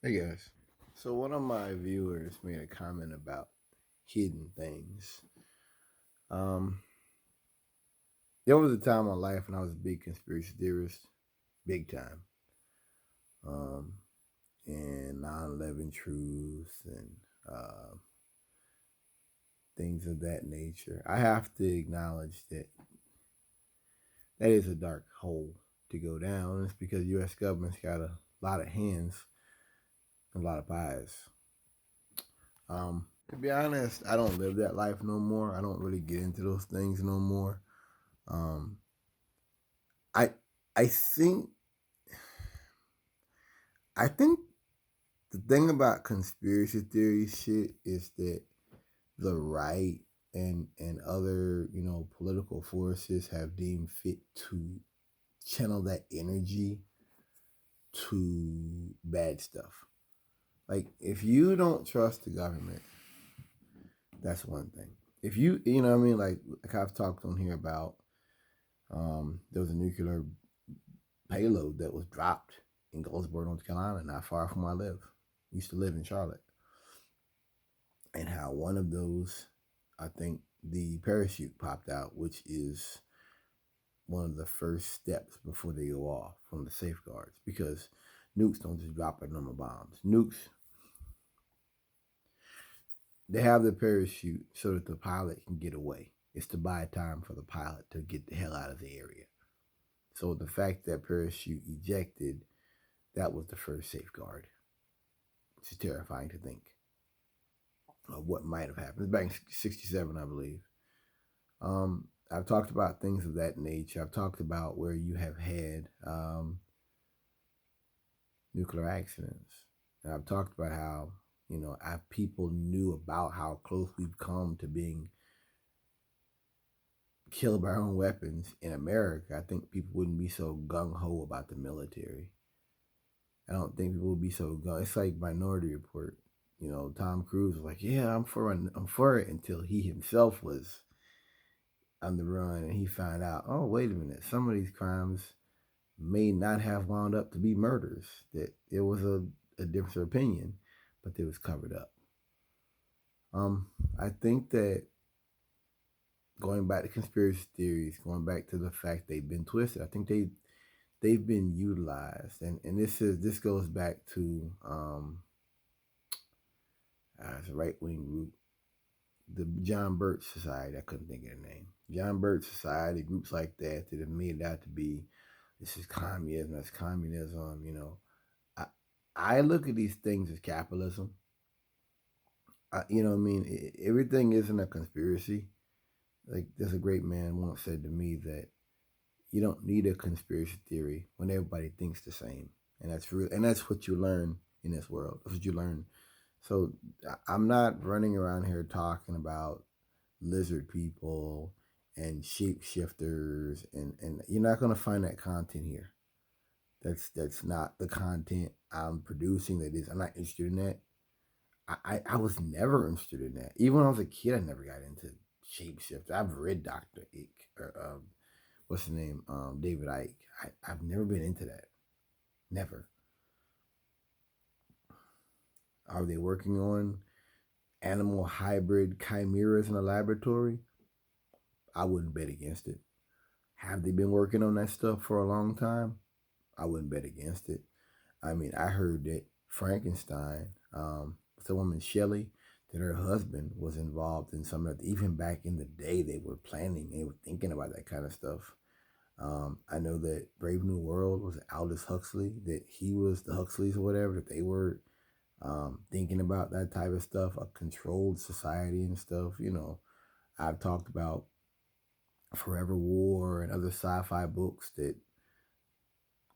Hey guys. So one of my viewers made a comment about hidden things. Um, there was a time in my life when I was a big conspiracy theorist, big time. Um, and 9/11 truths and uh, things of that nature. I have to acknowledge that that is a dark hole to go down. It's because U.S. government's got a lot of hands and a lot of pies. To be honest, I don't live that life no more. I don't really get into those things no more. Um, I I think I think the thing about conspiracy theory shit is that the right and other political forces have deemed fit to channel that energy to bad stuff. Like if you don't trust the government, that's one thing. If you know what I mean, like I've talked on here about, there was a nuclear payload that was dropped in Goldsboro, North Carolina, not far from where I live. Used to live in Charlotte, and how one of those, I think, the parachute popped out, which is one of the first steps before they go off from the safeguards, because nukes don't just drop like normal bombs. Nukes, they have the parachute so that the pilot can get away. It's to buy time for the pilot to get the hell out of the area. So the fact that parachute ejected, that was the first safeguard, which is terrifying to think of what might have happened. It's back in '67, I believe. I've talked about things of that nature. I've talked about where you have had nuclear accidents. And I've talked about how, people knew about how close we've come to being killed by our own weapons in America. I think people wouldn't be so gung ho about the military. I don't think people would be so gung. It's like Minority Report. Tom Cruise was like, "Yeah, I'm for it," until he himself was on the run and he found out, oh, wait a minute, some of these crimes may not have wound up to be murders. That there was a difference of opinion, but it was covered up. Um, I think that going back to conspiracy theories, going back to the fact they've been twisted, I think they've been utilized, and this goes back to it's a right wing group, the John Birch Society. I couldn't think of the name. John Birch Society, groups like that that have made it out to be this is communism, that's communism. I I look at these things as capitalism. You know what I mean? Everything isn't a conspiracy. Like there's a great man once said to me that you don't need a conspiracy theory when everybody thinks the same, and that's real. And that's what you learn in this world. That's what you learn. So I'm not running around here talking about lizard people and shapeshifters, and you're not gonna find that content here. That's not the content I'm producing. That is, I'm not interested in that. I was never interested in that. Even when I was a kid, I never got into shapeshifters. I've read Doctor Ike or what's the name, David Icke. I've never been into that. Never. Are they working on animal hybrid chimeras in a laboratory? I wouldn't bet against it. Have they been working on that stuff for a long time? I wouldn't bet against it. I mean, I heard that Frankenstein, the woman Shelley, that her husband was involved in some of that. Even back in the day, they were thinking about that kind of stuff. I know that Brave New World was Aldous Huxley, that he was the Huxleys or whatever, that they were thinking about that type of stuff, a controlled society and stuff. I've talked about Forever War and other sci-fi books that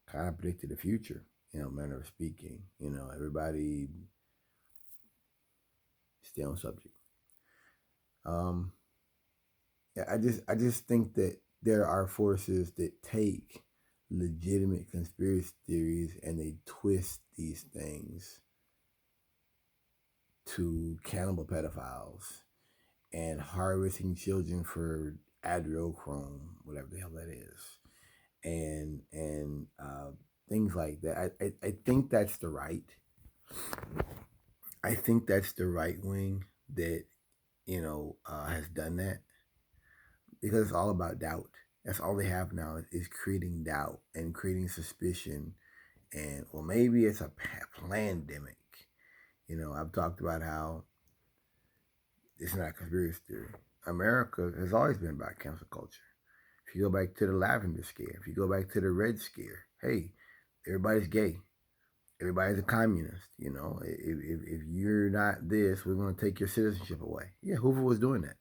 kind of predicted the future, manner of speaking. Everybody stay on subject. Um, yeah, I just think that there are forces that take legitimate conspiracy theories and they twist these things to cannibal pedophiles and harvesting children for adrenochrome, whatever the hell that is, and things like that. I think that's the right. I think that's the right wing that, has done that because it's all about doubt. That's all they have now is creating doubt and creating suspicion. And, well, maybe it's a pandemic. I've talked about how it's not a conspiracy theory. America has always been about cancel culture. If you go back to the lavender scare, if you go back to the red scare, hey, everybody's gay. Everybody's a communist. If you're not this, we're going to take your citizenship away. Yeah, Hoover was doing that.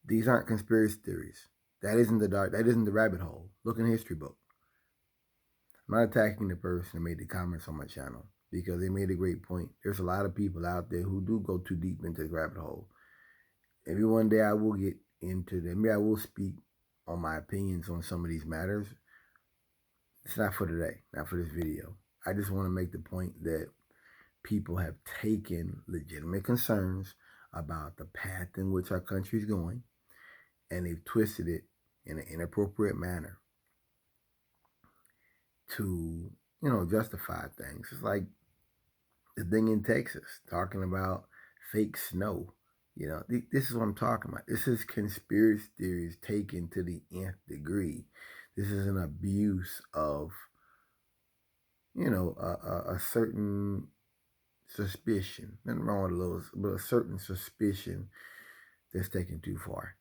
These aren't conspiracy theories. That isn't the dark. That isn't the rabbit hole. Look in the history book. I'm not attacking the person who made the comments on my channel because they made a great point. There's a lot of people out there who do go too deep into the rabbit hole. Maybe one day I will get into them. Maybe I will speak on my opinions on some of these matters. It's not for today, not for this video. I just want to make the point that people have taken legitimate concerns about the path in which our country is going, and they've twisted it in an inappropriate manner to, justify things. It's like the thing in Texas talking about fake snow. This is what I'm talking about. This is conspiracy theories taken to the nth degree. This is an abuse of, a certain suspicion. Nothing wrong with those, but a certain suspicion that's taken too far.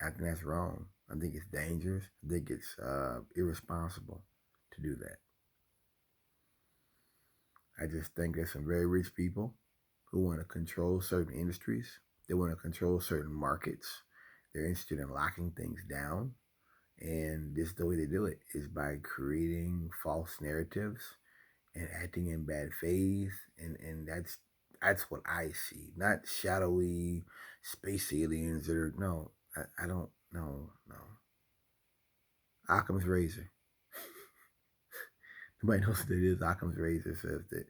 I think that's wrong. I think it's dangerous. I think it's irresponsible to do that. I just think there's some very rich people who want to control certain industries. They want to control certain markets. They're interested in locking things down. And this is the way they do it, is by creating false narratives and acting in bad faith. And that's what I see. Not shadowy space aliens that are, no, I don't, no. Occam's razor. Nobody knows what it is. Occam's razor says that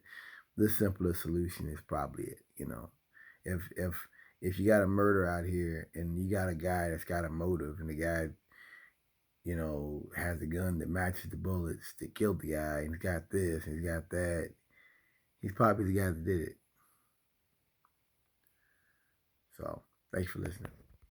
the simplest solution is probably it. If you got a murder out here and you got a guy that's got a motive and the guy, has a gun that matches the bullets that killed the guy and he's got this and he's got that, he's probably the guy that did it. So thanks for listening.